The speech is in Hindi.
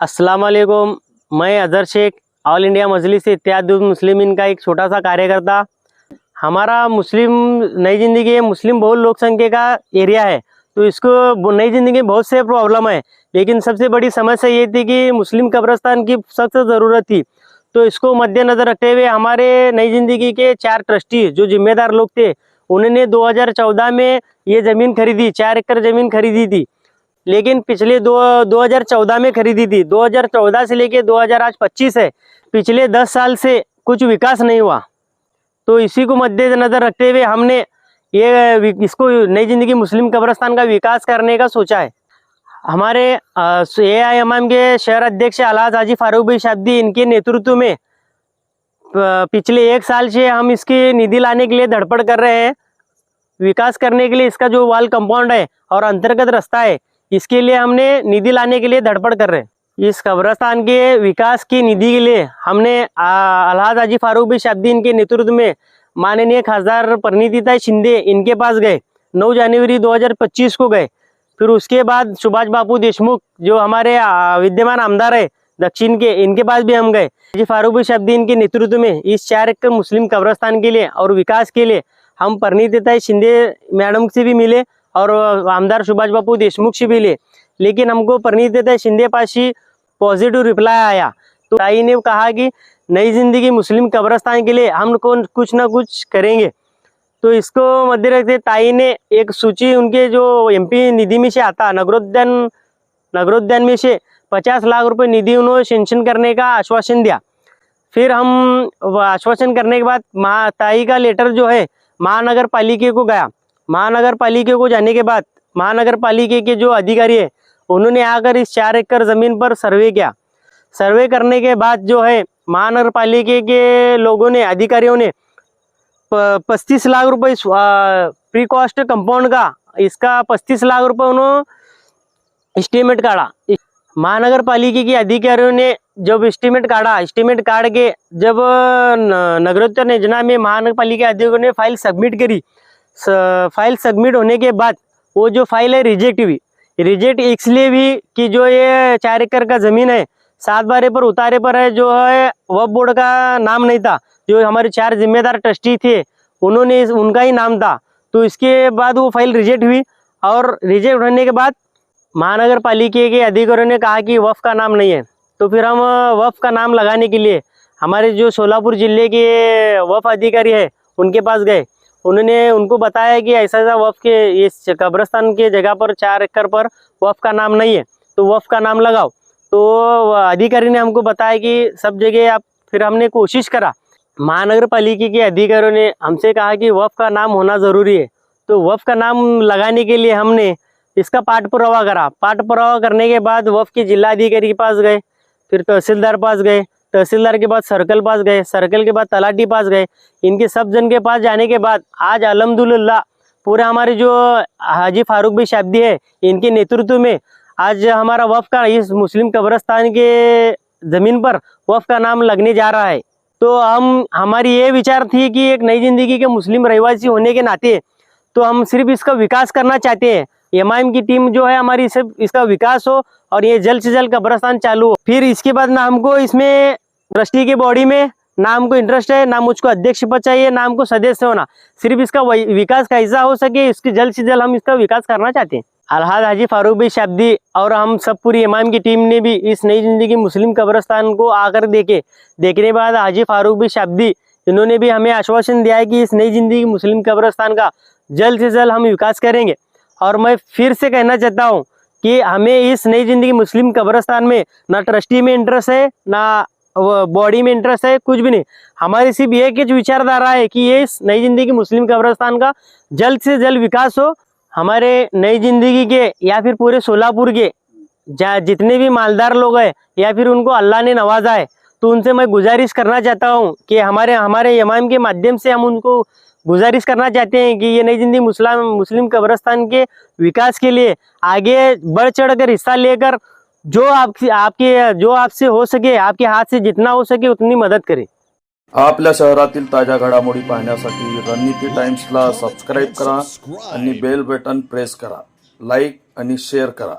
अस्सलाम वालेकुम। मैं अजहर शेख ऑल इंडिया मजलिस इत्तेहाद मुस्लिमीन का एक छोटा सा कार्यकर्ता। हमारा मुस्लिम नई ज़िंदगी मुस्लिम बहुल लोक संख्या का एरिया है, तो इसको नई ज़िंदगी में बहुत से प्रॉब्लम है, लेकिन सबसे बड़ी समस्या ये थी कि मुस्लिम कब्रस्तान की सख्त ज़रूरत थी। तो इसको मद्देनज़र रखते हुए हमारे नई ज़िंदगी के 4 ट्रस्टी जो जिम्मेदार लोग थे, उन्होंने 2014 में ये ज़मीन खरीदी, 4 एकड़ ज़मीन खरीदी थी। लेकिन पिछले 2014 में खरीदी थी, 2014 से लेके 2025 है, पिछले 10 साल से कुछ विकास नहीं हुआ। तो इसी को मद्देनजर रखते हुए हमने ये इसको नई ज़िंदगी मुस्लिम कब्रस्तान का विकास करने का सोचा है। हमारे AIMM के शहर अध्यक्ष अलहाज हाजी फारूक भाई शाब्दी इनके नेतृत्व में पिछले 1 साल से हम इसकी निधि लाने के लिए धड़पड़ कर रहे हैं। विकास करने के लिए इसका जो वाल कंपाउंड है और अंतर्गत रास्ता है, इसके लिए हमने निधि लाने के लिए धड़पड़ कर रहे हैं। इस कब्रस्तान के विकास की निधि के लिए हमने अलहाज हाजी फारूक भाई शाब्दी इनके नेतृत्व में माननीय खासदार परिणीतिताई शिंदे इनके पास गए, 9 जनवरी 2025 को गए। फिर उसके बाद सुभाष बापू देशमुख जो हमारे विद्यमान आमदार है दक्षिण के, इनके पास भी हम गए। हाजी फारूक भाई शाब्दी इनके नेतृत्व में इस 4 एकड़ मुस्लिम कब्रस्तान के लिए और विकास के लिए हम परिणीतिताई शिंदे मैडम से भी मिले और आमदार सुभाष बापू देशमुख से भी मिले, लेकिन हमको परिणीतिताई शिंदे पास ही पॉजिटिव रिप्लाई आया। तो ताई ने कहा कि नई ज़िंदगी मुस्लिम कब्रस्तान के लिए हम कुछ ना कुछ करेंगे। तो इसको मध्य रखते ताई ने एक सूची उनके जो MP निधि में से आता नगरोद्यान में से 50 लाख रुपए निधि उन्होंने सेंक्शन करने का आश्वासन दिया। फिर हम आश्वासन करने के बाद ताई का लेटर जो है महानगर पालिका को गया। महानगर पालिका को जाने के बाद महानगर पालिका के जो अधिकारी है उन्होंने आकर इस 4 एकड़ ज़मीन पर सर्वे किया। सर्वे करने के बाद जो है महानगर पालिका के लोगों ने, अधिकारियों ने 35 लाख रुपए प्री कॉस्ट कंपाउंड का, इसका 35 लाख रुपए उन्होंने एस्टीमेट काढ़ा। महानगर पालिका के अधिकारियों ने जब एस्टीमेट काढ़ा, एस्टीमेट काढ़ के जब नगरोत्तर योजना में महानगर पालिका अधिकारियों ने फाइल सबमिट करी, फाइल सबमिट होने के बाद वो जो फाइल है रिजेक्ट हुई। रिजेक्ट इसलिए भी कि जो ये 4 एकड़ का ज़मीन है 7 बारे पर उतारे पर है, जो है वक्फ बोर्ड का नाम नहीं था, जो हमारे 4 जिम्मेदार ट्रस्टी थे उन्होंने उनका ही नाम था। तो इसके बाद वो फाइल रिजेक्ट हुई और रिजेक्ट होने के बाद महानगर पालिका के अधिकारियों ने कहा कि वक्फ का नाम नहीं है। तो फिर हम वक्फ का नाम लगाने के लिए हमारे जो सोलापुर जिले के वक्फ अधिकारी है उनके पास गए। उन्होंने उनको बताया कि ऐसा ऐसा वक्फ के इस कब्रस्तान के जगह पर 4 एकड़ पर वक्फ का नाम नहीं है, तो वक्फ का नाम लगाओ। तो अधिकारी ने हमको बताया कि सब जगह आप, फिर हमने कोशिश करा। महानगर पालिका के अधिकारियों ने हमसे कहा कि वक्फ का नाम होना ज़रूरी है। तो वक्फ का नाम लगाने के लिए हमने इसका पाठ पुरावा करा। पाठ पुरावा करने के बाद वक्फ के जिला अधिकारी के पास गए, फिर तहसीलदार पास गए, तहसीलदार के बाद सर्कल पास गए, सर्कल के बाद तलाटी पास गए। इनके सब जन के पास जाने के बाद आज अल्हम्दुलिल्लाह पूरे हमारे जो हाजी फारूक भाई शाब्दी है इनके नेतृत्व में आज हमारा वक्फ का इस मुस्लिम कब्रस्तान के ज़मीन पर वक्फ का नाम लगने जा रहा है। तो हमारी ये विचार थी कि एक नई ज़िंदगी के मुस्लिम रहवासी होने के नाते तो हम सिर्फ इसका विकास करना चाहते हैं। MIM की टीम जो है हमारी, सिर्फ इसका विकास हो और ये जल्द से जल्द कब्रस्तान चालू हो। फिर इसके बाद ना हमको इसमें ट्रस्टी की बॉडी में ना हमको इंटरेस्ट है, ना मुझको अध्यक्ष पद चाहिए, ना हमको सदस्य होना, सिर्फ इसका विकास कैसा हो सके इसकी जल्द से जल्द हम इसका विकास करना चाहते हैं। अलहाज हाजी फारूक भाई शाब्दी और हम सब पूरी MIM की टीम ने भी इस नई ज़िंदगी मुस्लिम कब्रस्तान को आकर देखने के बाद हाजी फारूक भाई शाब्दी इन्होंने भी हमें आश्वासन दिया है कि इस नई ज़िंदगी मुस्लिम कब्रस्तान का जल्द से जल्द हम विकास करेंगे। और मैं फिर से कहना चाहता हूँ कि हमें इस नई ज़िंदगी मुस्लिम कब्रस्तान में ना ट्रस्टी में इंटरेस्ट है, ना बॉडी में इंटरेस्ट है, कुछ भी नहीं। हमारी सिर्फ एक ही विचारधारा है कि ये इस नई ज़िंदगी मुस्लिम कब्रस्तान का जल्द से जल्द विकास हो। हमारे नई ज़िंदगी के या फिर पूरे सोलापुर के जितने भी मालदार लोग हैं या फिर उनको अल्लाह ने नवाजा है, तो उनसे मैं गुजारिश करना चाहता हूँ कि हमारे MIM के माध्यम से हम उनको गुजारिश करना चाहते हैं कि ये नई ज़िंदगी मुस्लिम कब्रस्तान के विकास के लिए आगे बढ़ चढ़ कर हिस्सा लेकर जो आपसे हो सके, आपके हाथ से जितना हो सके उतनी मदद करें। आपल्या शहरातील ताज्या घडामोडी पाहण्यासाठी रणनीती टाइम्सला सबस्क्राईब करा आणि बेल बटन प्रेस करा, लाईक आणि शेअर करा।